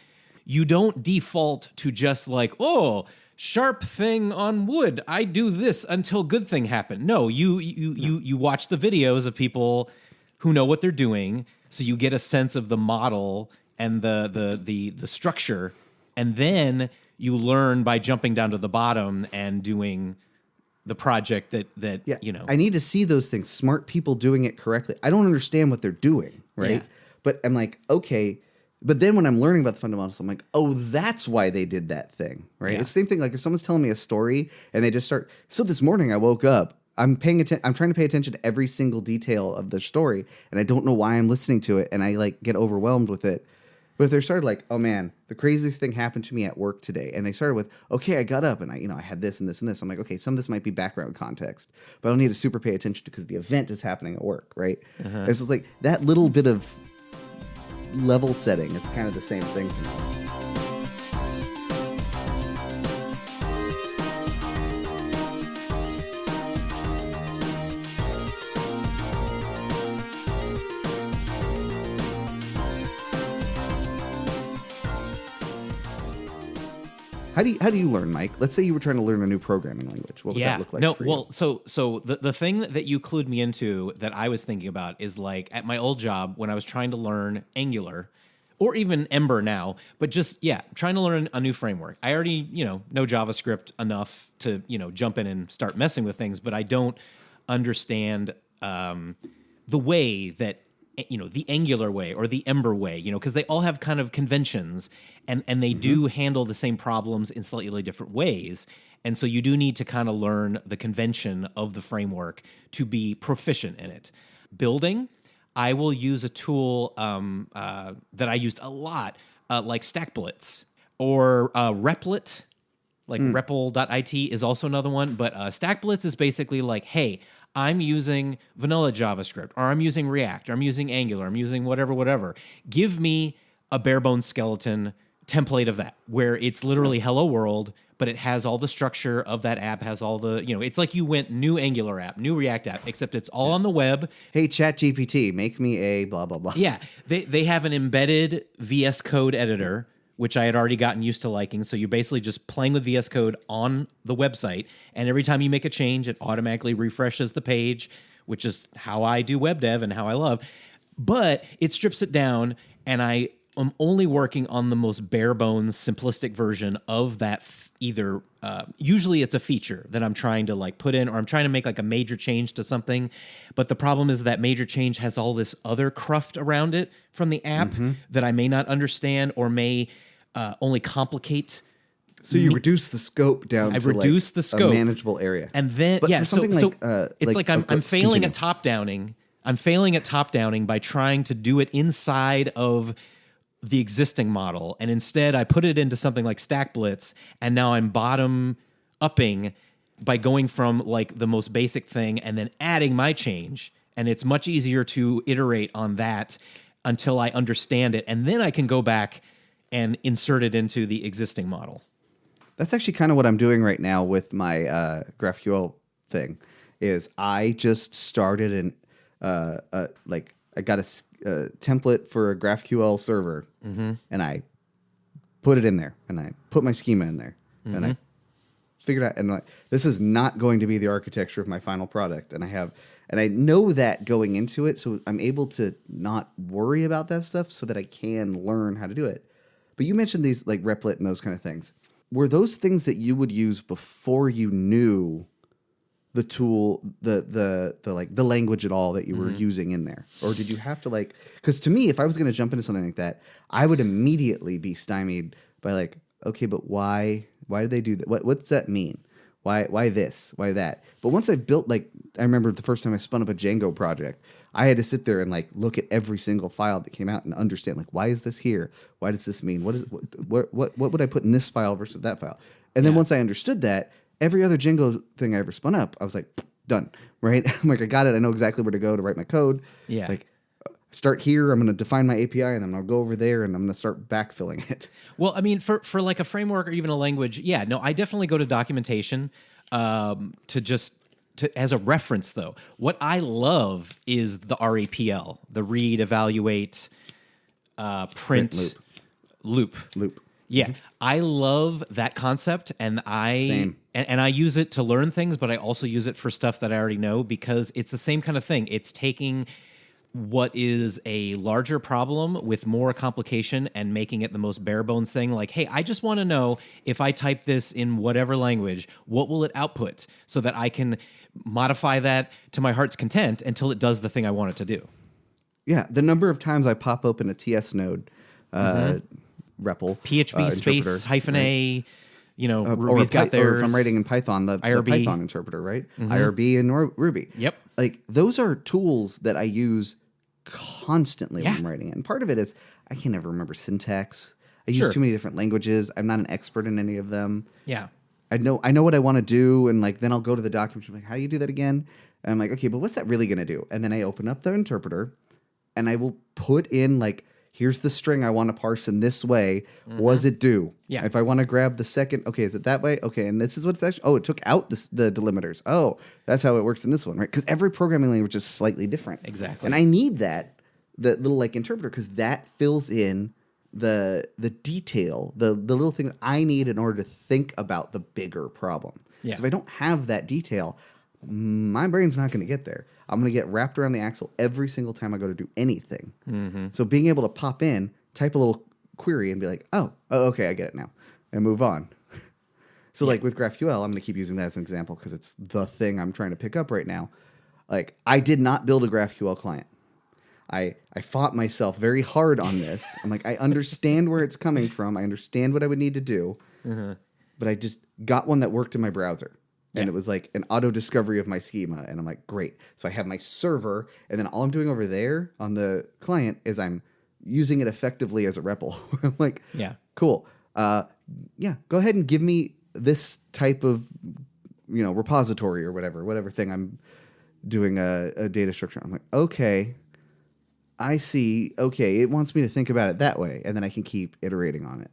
you don't default to just like, oh, sharp thing on wood. I do this until good thing happen. No, you watch the videos of people who know what they're doing, so you get a sense of the model and the structure, and then you learn by jumping down to the bottom and doing the project that you know. I need to see those things. Smart people doing it correctly. I don't understand what they're doing, right? Yeah. But I'm like, okay. But then when I'm learning about the fundamentals, I'm like, oh, that's why they did that thing, right? Yeah. It's the same thing. Like if someone's telling me a story and they just start. So this morning I woke up. I'm paying attention. I'm trying to pay attention to every single detail of the story, and I don't know why I'm listening to it, and I like get overwhelmed with it. But if they started like, oh man, the craziest thing happened to me at work today, and they started with, okay, I got up and I had this and this and this. I'm like, okay, some of this might be background context, but I don't need to super pay attention to because the event is happening at work, right? It's just like that little bit of level setting. It's kind of the same thing to me. How do you learn, Mike? Let's say you were trying to learn a new programming language. What would that look like for you? Well, so the thing that you clued me into that I was thinking about is like at my old job when I was trying to learn Angular or even Ember now, but just, trying to learn a new framework. I already, know JavaScript enough to, jump in and start messing with things, but I don't understand the way that, the Angular way or the Ember way, because they all have kind of conventions and they do handle the same problems in slightly different ways. And so you do need to kind of learn the convention of the framework to be proficient in it. Building, I will use a tool that I used a lot, like StackBlitz or Replit. Like REPL.it is also another one. But StackBlitz is basically like, hey, I'm using vanilla JavaScript, or I'm using React, or I'm using Angular, I'm using whatever. Give me a bare bones skeleton template of that, where it's literally hello world, but it has all the structure of that app, has all the, it's like you went new Angular app, new React app, except it's all on the web. Hey, ChatGPT, make me a blah, blah, blah. Yeah, they have an embedded VS Code editor, which I had already gotten used to liking. So you're basically just playing with VS Code on the website, and every time you make a change, it automatically refreshes the page, which is how I do web dev and how I love. But it strips it down, and I am only working on the most bare bones, simplistic version of that. Either usually it's a feature that I'm trying to like put in, or I'm trying to make like a major change to something. But the problem is that major change has all this other cruft around it from the app that I may not understand or may only complicate. So you reduce the scope down to reduce the scope, a manageable area. And then, but so it's like I'm failing continue. at top downing. I'm failing at top downing by trying to do it inside of the existing model. And instead I put it into something like StackBlitz, and now I'm bottom upping by going from like the most basic thing and then adding my change. And it's much easier to iterate on that until I understand it. And then I can go back and insert it into the existing model. That's actually kind of what I'm doing right now with my GraphQL thing. Is I just started I got a template for a GraphQL server, and I put it in there, and I put my schema in there, and I figured out, and like, this is not going to be the architecture of my final product, and I know that going into it, so I'm able to not worry about that stuff, so that I can learn how to do it. But you mentioned these like Replit and those kind of things. Were those things that you would use before you knew the tool, the language at all that you were using in there? Or did you have to like, because to me, if I was going to jump into something like that, I would immediately be stymied by like, okay, but why did they do that? What's that mean? Why this? Why that? But once I built, like, I remember the first time I spun up a Django project, I had to sit there and like look at every single file that came out and understand, like, why is this here? Why does this mean? What would I put in this file versus that file? And then once I understood that, every other Django thing I ever spun up, I was like, done, right? I'm like, I got it. I know exactly where to go to write my code. Yeah. Like, start here. I'm going to define my API, and then I'll go over there, and I'm going to start backfilling it. Well, I mean, for like a framework or even a language, yeah, no, I definitely go to documentation as a reference, though. What I love is the REPL, the read, evaluate, print, loop. Yeah, I love that concept, and Same. And I use it to learn things, but I also use it for stuff that I already know because it's the same kind of thing. It's taking what is a larger problem with more complication and making it the most bare bones thing. Like, hey, I just want to know if I type this in whatever language, what will it output so that I can modify that to my heart's content until it does the thing I want it to do. Yeah, the number of times I pop open a TS node REPL. PHP space hyphen A, Ruby's or got theirs. Or if I'm writing in Python, the Python interpreter, right? IRB and Ruby. Yep. Like, those are tools that I use constantly when I'm writing it. And part of it is I can never remember syntax. I use too many different languages. I'm not an expert in any of them. Yeah. I know what I want to do, and like then I'll go to the document. I'm like, how do you do that again? And I'm like, okay, but what's that really going to do? And then I open up the interpreter, and I will put in like, here's the string I want to parse in this way. What does it do? Yeah. If I want to grab the second, okay, is it that way? Okay, and this is what it's actually. Oh, it took out the delimiters. Oh, that's how it works in this one, right? Because every programming language is slightly different. Exactly. And I need that little like interpreter because that fills in the detail, the little thing that I need in order to think about the bigger problem. Yeah. So if I don't have that detail, my brain's not going to get there. I'm going to get wrapped around the axle every single time I go to do anything. So being able to pop in, type a little query, and be like, oh, okay, I get it now, and move on. So like with GraphQL, I'm going to keep using that as an example because it's the thing I'm trying to pick up right now. Like, I did not build a GraphQL client. I fought myself very hard on this. I'm like, I understand where it's coming from. I understand what I would need to do. But I just got one that worked in my browser. And it was like an auto discovery of my schema. And I'm like, great. So I have my server. And then all I'm doing over there on the client is I'm using it effectively as a REPL. I'm like, cool. Yeah, go ahead and give me this type of, repository or whatever thing I'm doing a data structure. I'm like, okay, I see. Okay, it wants me to think about it that way. And then I can keep iterating on it.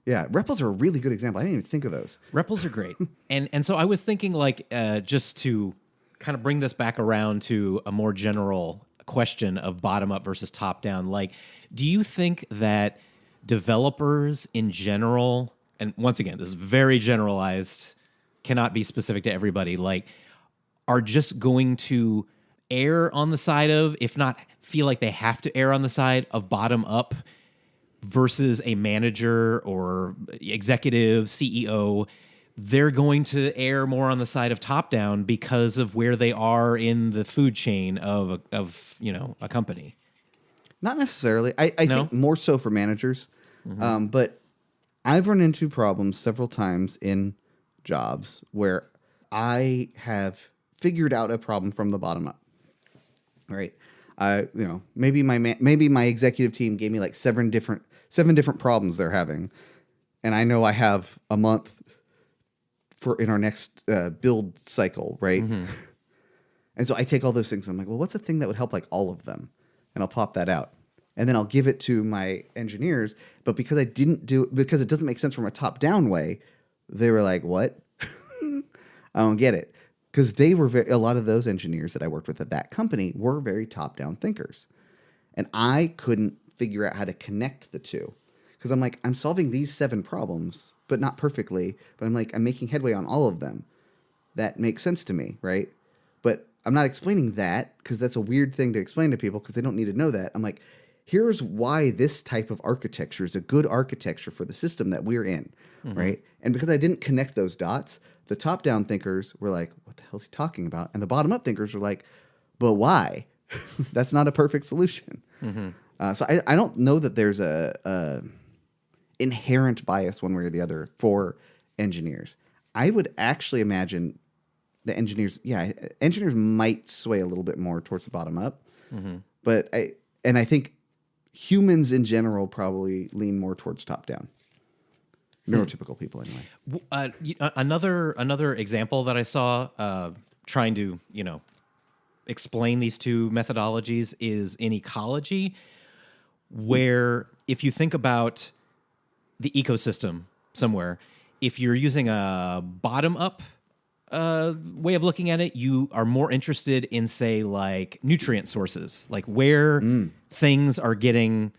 Yeah, REPLs are a really good example. I didn't even think of those. REPLs are great. And so I was thinking, like, just to kind of bring this back around to a more general question of bottom up versus top down, like, do you think that developers in general, and once again, this is very generalized, cannot be specific to everybody, like, are just going to err on the side of, if not feel like they have to err on the side of bottom up versus a manager or executive, CEO, they're going to err more on the side of top down because of where they are in the food chain of a company? Not necessarily. I think more so for managers. But I've run into problems several times in jobs where I have figured out a problem from the bottom up. Right? Maybe my executive team gave me like seven different problems they're having, and I know I have a month in our next build cycle, right? And so I take all those things. And I'm like, well, what's the thing that would help like all of them? And I'll pop that out, and then I'll give it to my engineers. But because it doesn't make sense from a top down way, they were like, what? I don't get it. Because a lot of those engineers that I worked with at that company were very top-down thinkers. And I couldn't figure out how to connect the two. Because I'm like, I'm solving these 7 problems, but not perfectly. But I'm making headway on all of them. That makes sense to me, right? But I'm not explaining that because that's a weird thing to explain to people because they don't need to know that. I'm like, here's why this type of architecture is a good architecture for the system that we're in, right? And because I didn't connect those dots, the top-down thinkers were like, what the hell is he talking about? And the bottom-up thinkers were like, but why? That's not a perfect solution. So I don't know that there's a inherent bias one way or the other for engineers. I would actually imagine the engineers might sway a little bit more towards the bottom-up. But I think humans in general probably lean more towards top-down. neurotypical people anyway. Another example that I saw trying to explain these two methodologies is in ecology, where if you think about the ecosystem somewhere, if you're using a bottom-up way of looking at it, you are more interested in, say, like nutrient sources, like where things are getting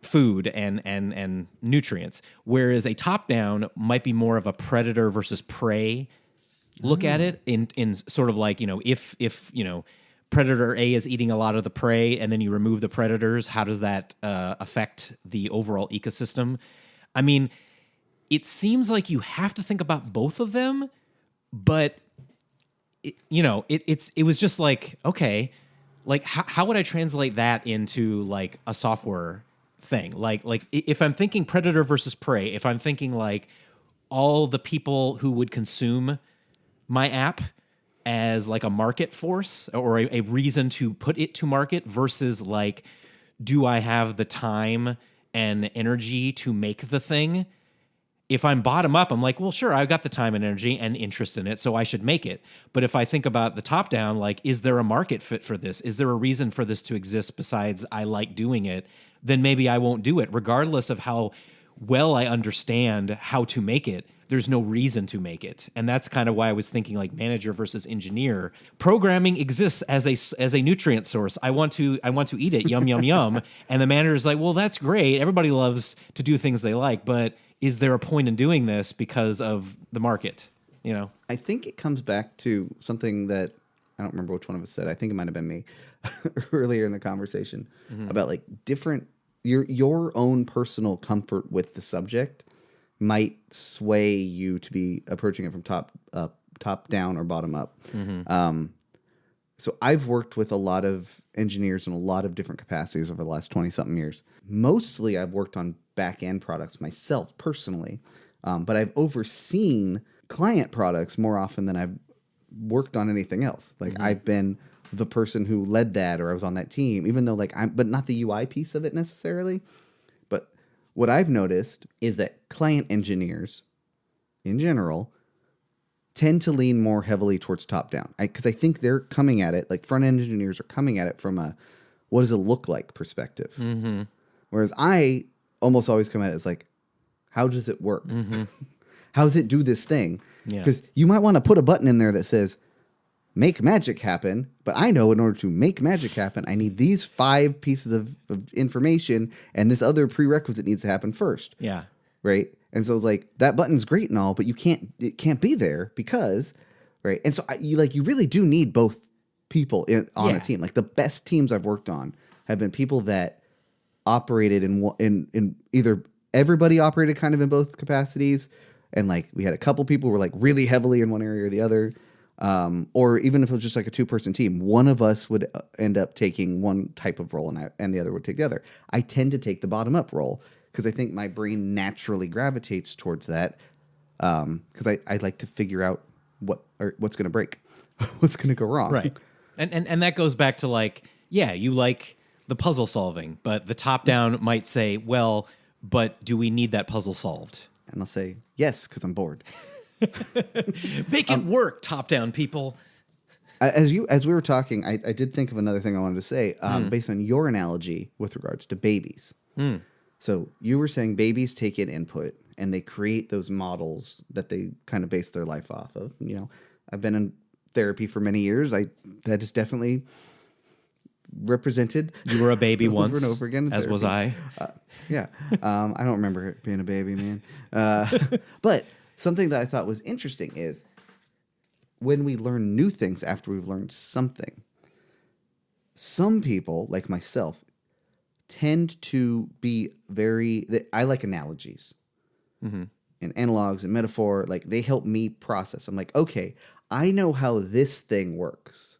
food and nutrients. Whereas a top-down might be more of a predator versus prey look at it in sort of like, if predator A is eating a lot of the prey and then you remove the predators, how does that affect the overall ecosystem? I mean, it seems like you have to think about both of them, but it was just like, okay, like how would I translate that into like a software thing? Like if I'm thinking predator versus prey, if I'm thinking like all the people who would consume my app as like a market force or a reason to put it to market versus like, do I have the time and energy to make the thing? If I'm bottom up, I'm like, well, sure, I've got the time and energy and interest in it, so I should make it. But if I think about the top down, like, is there a market fit for this? Is there a reason for this to exist besides I like doing it? Then maybe I won't do it, regardless of how well I understand how to make it. There's no reason to make it. And that's kind of why I was thinking like manager versus engineer. Programming exists as a nutrient source. I want to eat it. Yum, yum, yum. And the manager is like, well, that's great. Everybody loves to do things they like, but is there a point in doing this because of the market? I think it comes back to something that I don't remember which one of us said. I think it might have been me earlier in the conversation about like different, your own personal comfort with the subject might sway you to be approaching it from top down or bottom up. So I've worked with a lot of engineers in a lot of different capacities over the last 20-something years. Mostly I've worked on back-end products myself personally, but I've overseen client products more often than I've worked on anything else. Like I've been the person who led that, or I was on that team, even though but not the UI piece of it necessarily. But what I've noticed is that client engineers in general tend to lean more heavily towards top down. Because I think they're coming at it, like front end engineers are coming at it from a what does it look like perspective. Whereas I almost always come at it as like, how does it work? How does it do this thing? Because you might want to put a button in there that says, make magic happen. But I know in order to make magic happen, I need these 5 pieces of information, and this other prerequisite needs to happen first. Yeah. Right. And so it's like, that button's great and all, but it can't be there because, right. And so you really do need both people on a team. Like the best teams I've worked on have been people that operated in either everybody operated kind of in both capacities, and like we had a couple people who were like really heavily in one area or the other, or even if it was just like a 2-person team, one of us would end up taking one type of role and the other would take the other. I tend to take the bottom up role because I think my brain naturally gravitates towards that, because I like to figure out what's going to break, what's going to go wrong, right? And that goes back to like, you like the puzzle solving, but the top down might say, well, but do we need that puzzle solved? And I'll say, yes, because I'm bored. Make it work, top down people. As we were talking, I did think of another thing I wanted to say, based on your analogy with regards to babies. So you were saying babies take in input and they create those models that they kind of base their life off of. I've been in therapy for many years. That is definitely represented. You were a baby over once, and over again, as was I. Yeah, I don't remember being a baby, man. But something that I thought was interesting is when we learn new things after we've learned something. Some people, like myself, tend to be I like analogies and analogs and metaphor. Like they help me process. I'm like, okay, I know how this thing works.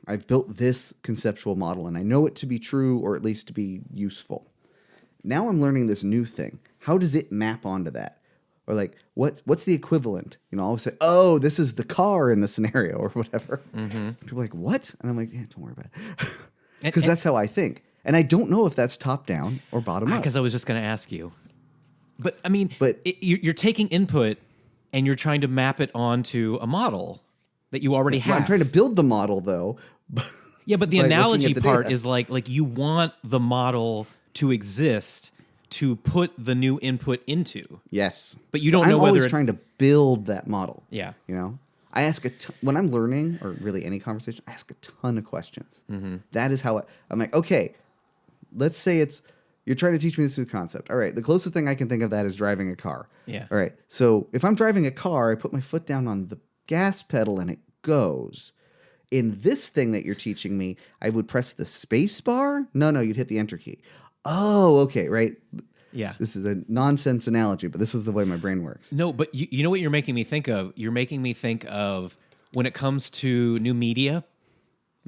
I've built this conceptual model and I know it to be true, or at least to be useful. Now I'm learning this new thing. How does it map onto that? Or like, what's the equivalent? I'll say, oh, this is the car in the scenario or whatever. People are like, what? And I'm like, yeah, don't worry about it. Because that's how I think. And I don't know if that's top down or bottom up. Because I was just going to ask you. But I mean, But you're taking input and you're trying to map it onto a model that you already have. I'm trying to build the model though. Yeah, but the by looking analogy at the part data. is like you want the model to exist to put the new input into. Yes, But you don't know I'm whether always trying to build that model. Yeah. you know, I ask when I'm learning or really any conversation, I ask a ton of questions. That is how I'm like, okay, let's say you're trying to teach me this new concept. All right, the closest thing I can think of that is driving a car. Yeah. All right, so if I'm driving a car, I put my foot down on the gas pedal and it goes. In this thing that you're teaching me, I would press the space bar. No, you'd hit the enter key. Oh, okay, right. Yeah. This is a nonsense analogy, but this is the way my brain works. No, but you know what you're making me think of? You're making me think of when it comes to new media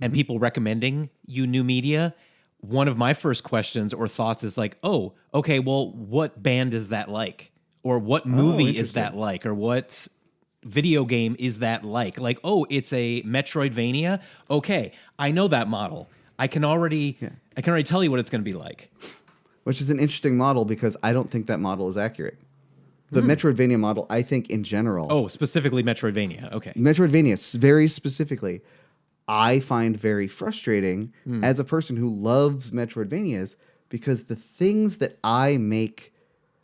and people recommending you new media. One of my first questions or thoughts is like, oh, okay, well, what band is that like? Or what movie is that like? Or what video game is that like? Like, oh, it's a Metroidvania. Okay, I know that model. I can already tell you what it's going to be like. Which is an interesting model because I don't think that model is accurate. The Metroidvania model, I think in general. Oh, specifically Metroidvania. Okay. Metroidvania, very specifically, I find very frustrating as a person who loves Metroidvanias because the things that I make,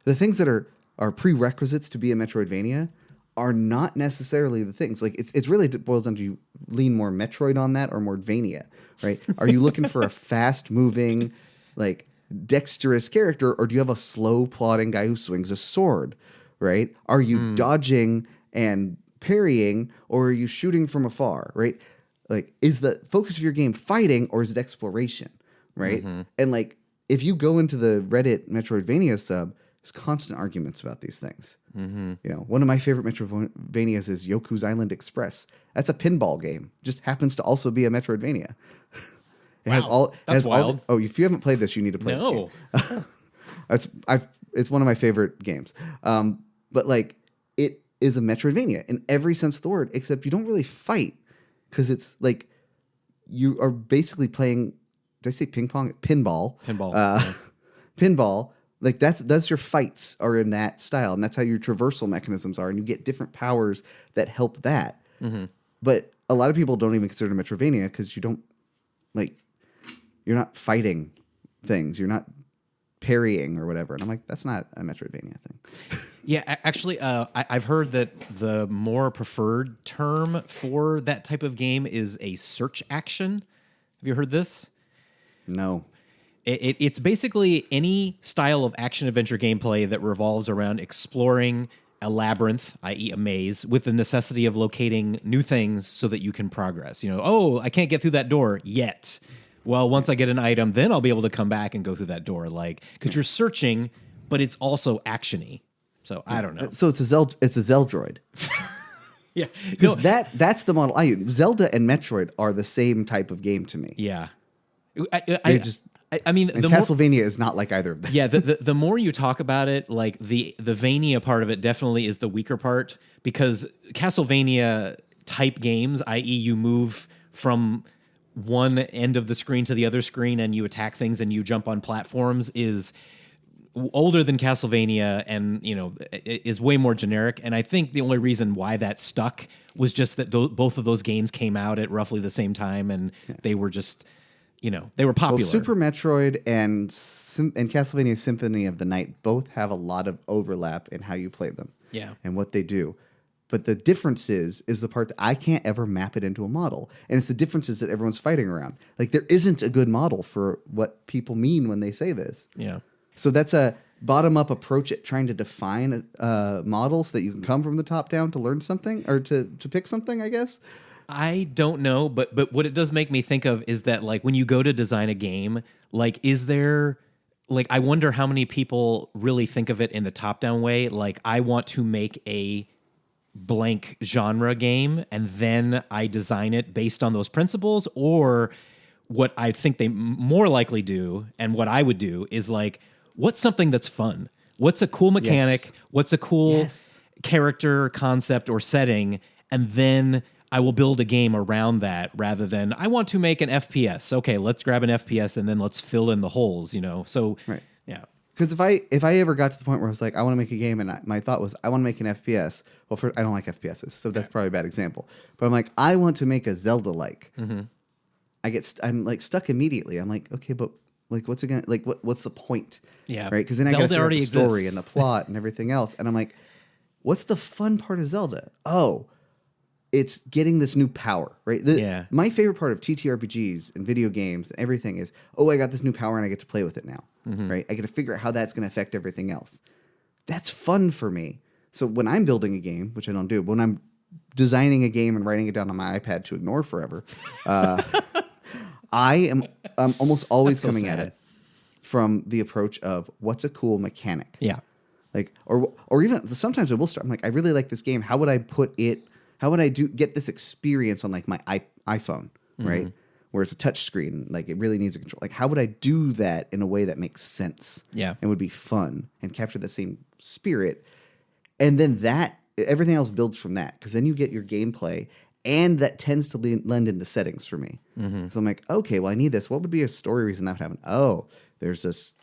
the things that are prerequisites to be a Metroidvania are not necessarily the things. Like it's really it boils down to you lean more Metroid on that or more Vania, right? Are you looking for a fast moving, like dexterous character, or do you have a slow plodding guy who swings a sword, right? Are you dodging and parrying, or are you shooting from afar, right? Like, is the focus of your game fighting or is it exploration, right? And like, if you go into the Reddit Metroidvania sub, there's constant arguments about these things. You know, one of my favorite Metroidvanias is Yoku's Island Express. That's a pinball game. Just happens to also be a Metroidvania. That's wild. If you haven't played this, you need to play this game. It's one of my favorite games. But like, it is a Metroidvania in every sense of the word, except you don't really fight because it's like you are basically playing. Did I say ping pong? Pinball. Pinball. Like that's your fights are in that style, and that's how your traversal mechanisms are, and you get different powers that help that. But a lot of people don't even consider it a Metroidvania because you don't you're not fighting things, you're not parrying or whatever, and I'm like, that's not a Metroidvania thing. Yeah, actually, I've heard that the more preferred term for that type of game is a search action. Have you heard this? No. It's basically any style of action-adventure gameplay that revolves around exploring a labyrinth, i.e. a maze, with the necessity of locating new things so that you can progress. You know, oh, I can't get through that door yet. Well, once I get an item, then I'll be able to come back and go through that door. Like, because you're searching, but it's also action-y. So I don't know. So it's a Zeldroid. Yeah, no, that's the model I use. Zelda and Metroid are the same type of game to me. Yeah, I mean, Castlevania is not like either of them. Yeah, the more you talk about it, like the Vania part of it definitely is the weaker part, because Castlevania type games, i.e. you move from one end of the screen to the other screen and you attack things and you jump on platforms, is older than Castlevania and, you know, is way more generic. And I think the only reason why that stuck was just that both of those games came out at roughly the same time, and they were just... You know, they were popular. Well, Super Metroid and Castlevania Symphony of the Night both have a lot of overlap in how you play them. Yeah. And what they do. But the difference is the part that I can't ever map it into a model. And it's the differences that everyone's fighting around. Like, there isn't a good model for what people mean when they say this. Yeah. So that's a bottom-up approach at trying to define models so that you can come from the top down to learn something or to pick something, I guess. I don't know, but what it does make me think of is that, like, when you go to design a game, like, is there, like, I wonder how many people really think of it in the top-down way. Like, I want to make a blank genre game, and then I design it based on those principles, or what I think they more likely do, and what I would do, is, like, what's something that's fun? What's a cool mechanic? Yes. What's a cool character, concept, or setting? And then... I will build a game around that rather than I want to make an FPS. Okay, let's grab an FPS and then let's fill in the holes, you know? So, right. Yeah. Because if I ever got to the point where I was like, I want to make a game, and my thought was, I want to make an FPS. Well, I don't like FPSs, so that's probably a bad example. But I'm like, I want to make a Zelda-like. Mm-hmm. I'm like stuck immediately. I'm like, okay, but like, what's it gonna like? What's the point? Yeah, right. Because then I got to figure out the story and the plot and everything else. And I'm like, what's the fun part of Zelda? Oh, it's getting this new power, right? My favorite part of TTRPGs and video games and everything is, I got this new power and I get to play with it now, right? I get to figure out how that's going to affect everything else. That's fun for me. So when I'm building a game, which I don't do, but when I'm designing a game and writing it down on my iPad to ignore forever, I am almost always coming at it from the approach of what's a cool mechanic. Yeah. Like, or even sometimes it will start. I'm like, I really like this game. How would I put it? How would I get this experience on like my iPhone, right? Where it's a touch screen, like it really needs a control. Like, how would I do that in a way that makes sense? Yeah, and would be fun and capture the same spirit. And then everything else builds from that, because then you get your gameplay, and that tends to lend into settings for me. So I'm like, okay, well, I need this. What would be a story reason that would happen? Oh, there's this.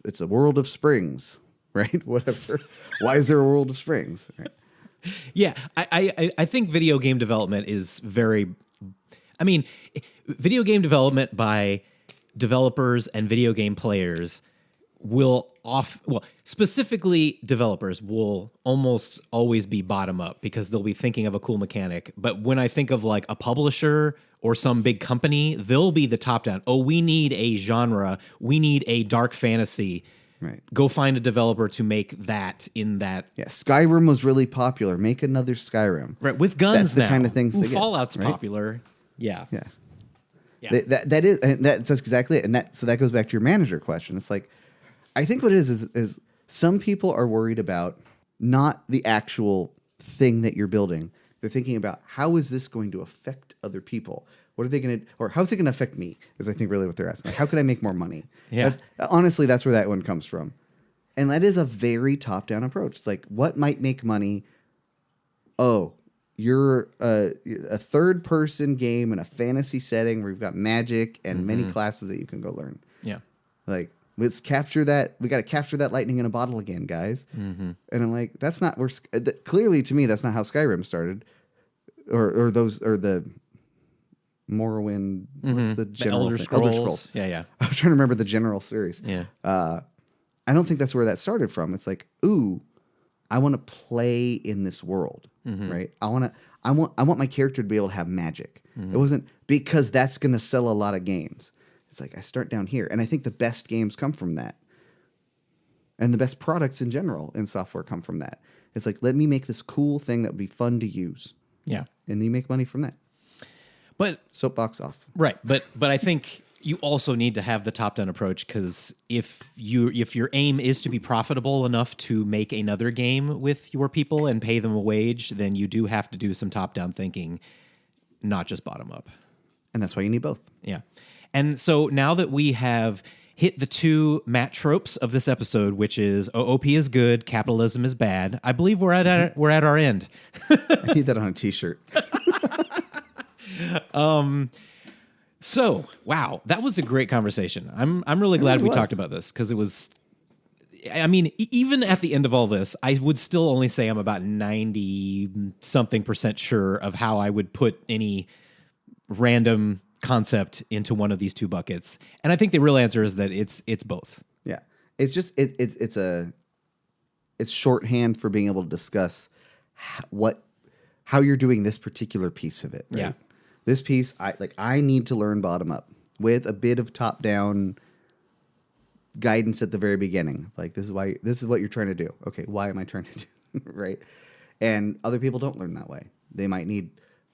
It's a world of springs, right? Whatever. Why is there a world of springs? Right? Yeah, I think video game development is very... I mean, video game development by developers and video game players specifically developers will almost always be bottom up, because they'll be thinking of a cool mechanic. But when I think of like a publisher or some big company, they'll be the top down. Oh, we need a genre. We need a dark fantasy. Right. Go find a developer to make that in that. Yeah, Skyrim was really popular. Make another Skyrim. Right, with guns. That's the now. kind of things. Fallout's right? popular. Yeah. Yeah. Yeah. That's exactly it. And that goes back to your manager question. It's like, I think what it is some people are worried about not the actual thing that you're building. They're thinking about, how is this going to affect other people? What are they going to, or how's it going to affect me? Is I think really what they're asking. Like, how can I make more money? Yeah. Honestly, that's where that one comes from. And that is a very top-down approach. It's like, what might make money? Oh, you're a third-person game in a fantasy setting where you've got magic and many classes that you can go learn. Yeah. Like, let's capture that. We got to capture that lightning in a bottle again, guys. And I'm like, that's not where. Clearly, to me, that's not how Skyrim started, or the Morrowind. What's the general Elder thing? Scrolls. Elder Scrolls. Yeah. I was trying to remember the general series. Yeah. I don't think that's where that started from. It's like, ooh, I want to play in this world, right? I want my character to be able to have magic. It wasn't because that's going to sell a lot of games. It's like, I start down here, and I think the best games come from that, and the best products in general in software come from that. It's like, let me make this cool thing that would be fun to use. Yeah, and you make money from that. But soapbox off, right? But I think you also need to have the top-down approach, because if your aim is to be profitable enough to make another game with your people and pay them a wage, then you do have to do some top-down thinking, not just bottom-up. And that's why you need both. Yeah. And so now that we have hit the two Matt tropes of this episode, which is OP is good, capitalism is bad, I believe we're at our end. I need that on a t-shirt. So, wow, that was a great conversation. I'm really glad we talked about this, because it was, I mean, even at the end of all this, I would still only say I'm about 90-something% sure of how I would put any random concept into one of these two buckets. And I think the real answer is that it's both. Yeah. It's just it's shorthand for being able to discuss how you're doing this particular piece of it, right? Yeah. This piece, I need to learn bottom up with a bit of top down guidance at the very beginning. Like, this is what you're trying to do. Okay, why am I trying to do right? And other people don't learn that way. They might need,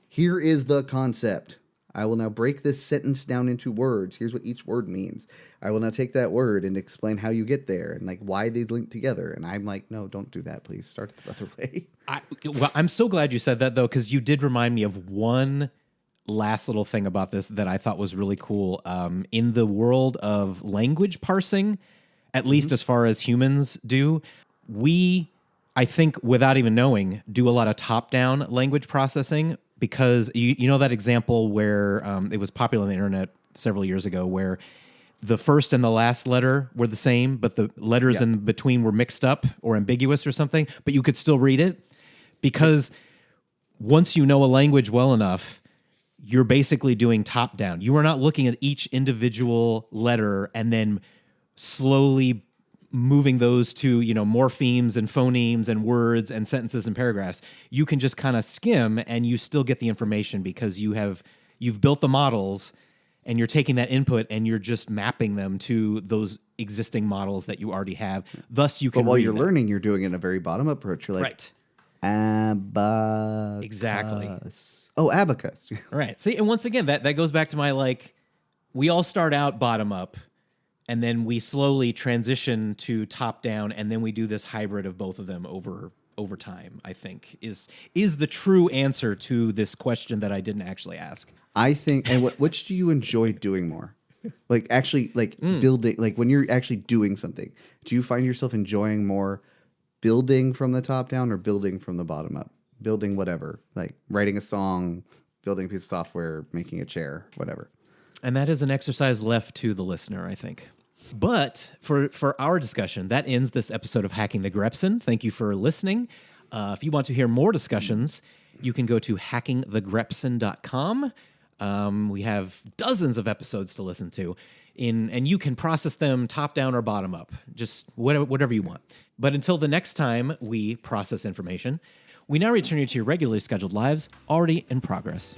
here is the concept. I will now break this sentence down into words. Here's what each word means. I will now take that word and explain how you get there and like why they link together. And I'm like, no, don't do that. Please start the other way. I'm so glad you said that, though, because you did remind me of one last little thing about this that I thought was really cool. In the world of language parsing, at least as far as humans do, we, I think, without even knowing, do a lot of top-down language processing. Because you know that example where it was popular on the internet several years ago, where the first and the last letter were the same, but the letters Yeah. in between were mixed up or ambiguous or something, but you could still read it. Because once you know a language well enough, you're basically doing top down. You are not looking at each individual letter and then slowly moving those to, morphemes and phonemes and words and sentences and paragraphs. You can just kind of skim and you still get the information because you've built the models and you're taking that input and you're just mapping them to those existing models that you already have. Thus, you can. But while read you're them. learning, you're doing it in a very bottom up approach. You're like, Right. abacus. Exactly. Oh, abacus. Right. See, and once again, that goes back to my we all start out bottom up, and then we slowly transition to top down, and then we do this hybrid of both of them over time. I think is the true answer to this question that I didn't actually ask. I think, and which do you enjoy doing more? Building, when you're actually doing something, do you find yourself enjoying more building from the top down or building from the bottom up? Building whatever, like writing a song, building a piece of software, making a chair, whatever. And that is an exercise left to the listener, I think. But for our discussion, that ends this episode of Hacking the Grepson. Thank you for listening. If you want to hear more discussions, you can go to hackingthegrepson.com. We have dozens of episodes to listen to, and you can process them top down or bottom up, just whatever you want. But until the next time we process information, we now return you to your regularly scheduled lives already in progress.